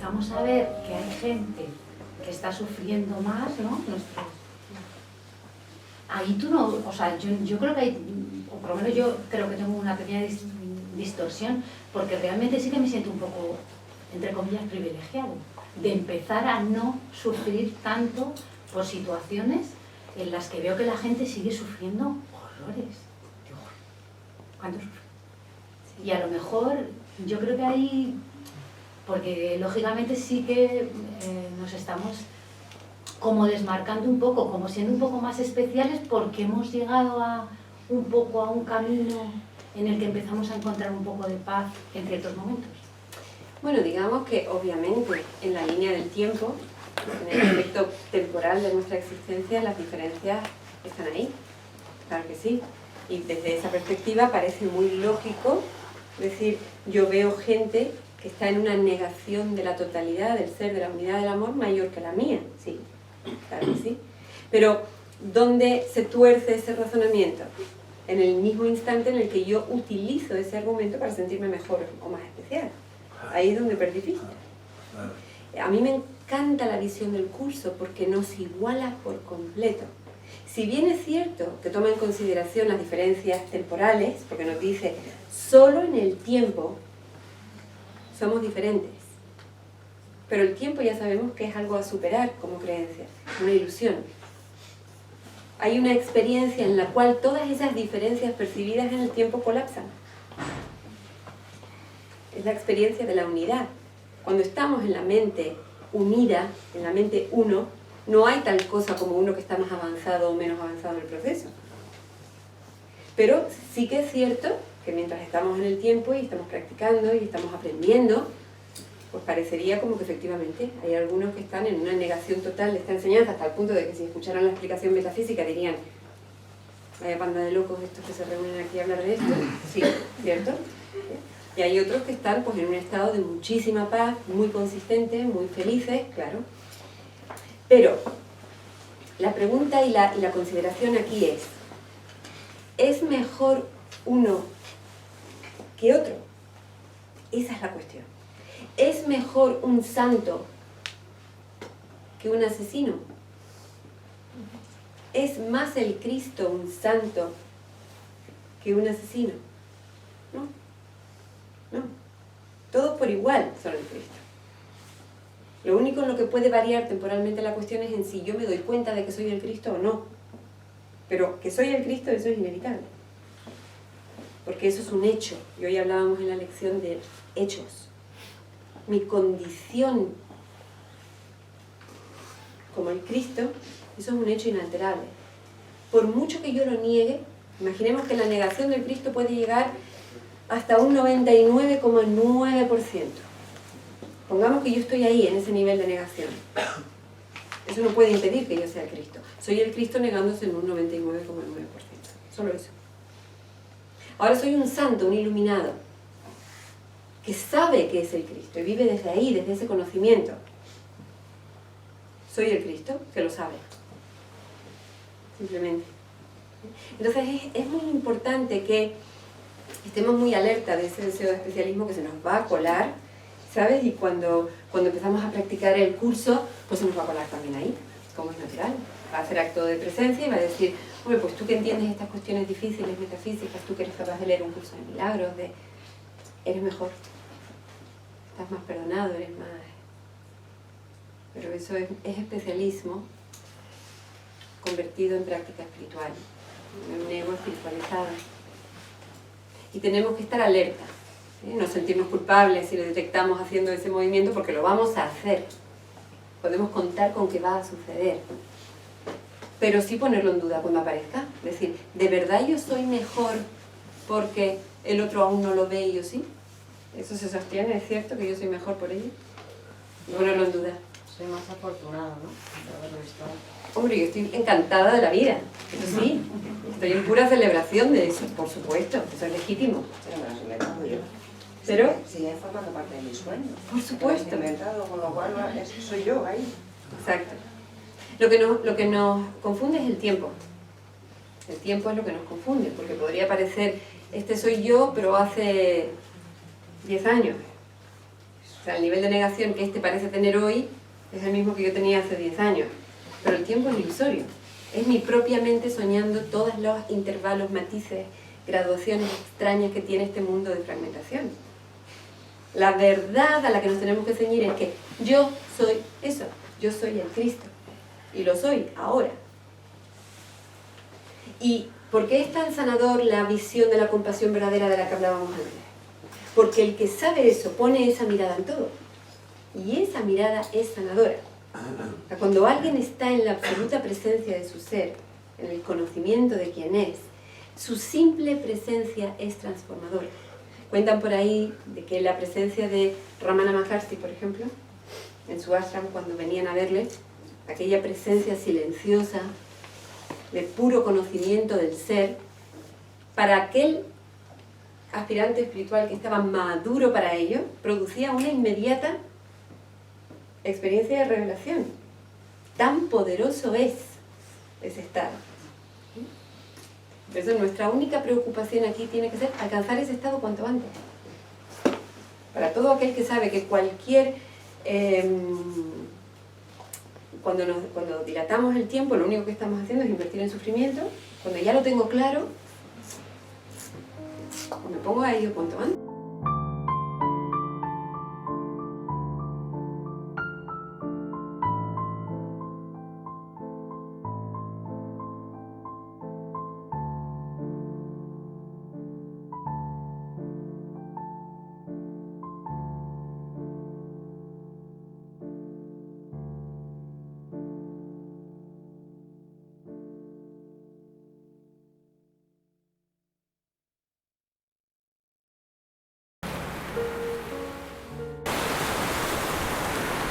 empezamos a ver que hay gente que está sufriendo más, ¿no? Ahí tú no, o sea, yo creo que hay, o por lo menos yo creo que tengo una pequeña distorsión, porque realmente sí que me siento un poco, entre comillas, privilegiado, de empezar a no sufrir tanto por situaciones en las que veo que la gente sigue sufriendo horrores. Digo, ¿cuánto sufre? Y a lo mejor, yo creo que ahí, porque lógicamente sí que nos estamos como desmarcando un poco, como siendo un poco más especiales, porque hemos llegado a un poco a un camino en el que empezamos a encontrar un poco de paz en ciertos momentos. Bueno, digamos que obviamente en la línea del tiempo, en el aspecto temporal de nuestra existencia, las diferencias están ahí, claro que sí. Y desde esa perspectiva parece muy lógico decir, yo veo gente que está en una negación de la totalidad del ser, de la unidad del amor mayor que la mía, sí, claro que sí. Pero, ¿dónde se tuerce ese razonamiento? En el mismo instante en el que yo utilizo ese argumento para sentirme mejor o más especial. Ahí es donde perdí pista. A mí me encanta la visión del curso porque nos iguala por completo. Si bien es cierto que toma en consideración las diferencias temporales, porque nos dice, solo en el tiempo somos diferentes. Pero el tiempo ya sabemos que es algo a superar como creencia, una ilusión. Hay una experiencia en la cual todas esas diferencias percibidas en el tiempo colapsan. Es la experiencia de la unidad. Cuando estamos en la mente unida, en la mente uno, no hay tal cosa como uno que está más avanzado o menos avanzado en el proceso. Pero sí que es cierto que mientras estamos en el tiempo y estamos practicando y estamos aprendiendo, pues parecería como que efectivamente hay algunos que están en una negación total de esta enseñanza, hasta el punto de que si escucharan la explicación metafísica dirían, vaya panda de locos estos que se reúnen aquí a hablar de esto. Sí, ¿cierto? Y hay otros que están pues en un estado de muchísima paz, muy consistente, muy felices, claro. Pero la pregunta y la consideración aquí ¿es mejor uno que otro? Esa es la cuestión. ¿Es mejor un santo que un asesino? ¿Es más el Cristo un santo que un asesino? No. No. Todos por igual son el Cristo. Lo único en lo que puede variar temporalmente la cuestión es en si yo me doy cuenta de que soy el Cristo o no. Pero que soy el Cristo, eso es inevitable. Porque eso es un hecho. Y hoy hablábamos en la lección de hechos. Mi condición como el Cristo, eso es un hecho inalterable. Por mucho que yo lo niegue, imaginemos que la negación del Cristo puede llegar hasta un 99,9%. Pongamos que yo estoy ahí, en ese nivel de negación. Eso no puede impedir que yo sea el Cristo. Soy el Cristo negándose en un 99,9%. Solo eso. Ahora soy un santo, un iluminado, que sabe que es el Cristo y vive desde ahí, desde ese conocimiento. Soy el Cristo, que lo sabe. Simplemente. Entonces es muy importante que estemos muy alerta de ese deseo de especialismo que se nos va a colar, ¿sabes? Y cuando empezamos a practicar el curso, pues se nos va a colar también ahí, como es natural. Va a hacer acto de presencia y va a decir, hombre, pues tú que entiendes estas cuestiones difíciles, metafísicas, tú que eres capaz de leer un curso de milagros, eres mejor, estás más perdonado, eres más... Pero eso es especialismo convertido en práctica espiritual, en un ego espiritualizado. Y tenemos que estar alerta, no sentirnos culpables si lo detectamos haciendo ese movimiento, porque lo vamos a hacer. Podemos contar con que va a suceder. Pero sí ponerlo en duda cuando aparezca. Es decir, ¿de verdad yo soy mejor porque el otro aún no lo ve y yo sí? ¿Eso se sostiene? ¿Es cierto que yo soy mejor por ello? Ponerlo en duda. Soy más afortunado, ¿no? De haberlo visto. Hombre, yo estoy encantada de la vida. Eso sí. Estoy en pura celebración de eso, por supuesto. Eso es legítimo. Pero me lo he inventado yo. Pero... sigue formando parte de mis sueños. Por supuesto. Me lo he inventado, con lo cual soy yo ahí. Exacto. Lo que nos confunde es el tiempo. El tiempo es lo que nos confunde, porque podría parecer, este soy yo, pero hace 10 años. sea, el nivel de negación que este parece tener hoy es el mismo que yo tenía hace 10 años. Pero el tiempo es ilusorio. Es mi propia mente soñando todos los intervalos, matices, graduaciones extrañas que tiene este mundo de fragmentación. La verdad a la que nos tenemos que ceñir es que yo soy eso, yo soy el Cristo. Y lo soy ahora. ¿Y por qué es tan sanador la visión de la compasión verdadera de la que hablábamos antes? Porque el que sabe eso pone esa mirada en todo. Y esa mirada es sanadora. O sea, cuando alguien está en la absoluta presencia de su ser, en el conocimiento de quién es, su simple presencia es transformadora. Cuentan por ahí de que la presencia de Ramana Maharshi, por ejemplo, en su ashram, cuando venían a verle, aquella presencia silenciosa, de puro conocimiento del ser, para aquel aspirante espiritual que estaba maduro para ello, producía una inmediata experiencia de revelación. Tan poderoso es ese estado. Por eso nuestra única preocupación aquí tiene que ser alcanzar ese estado cuanto antes. Para todo aquel que sabe que cualquier... Cuando dilatamos el tiempo, lo único que estamos haciendo es invertir en sufrimiento. Cuando ya lo tengo claro, me pongo a ello cuanto antes.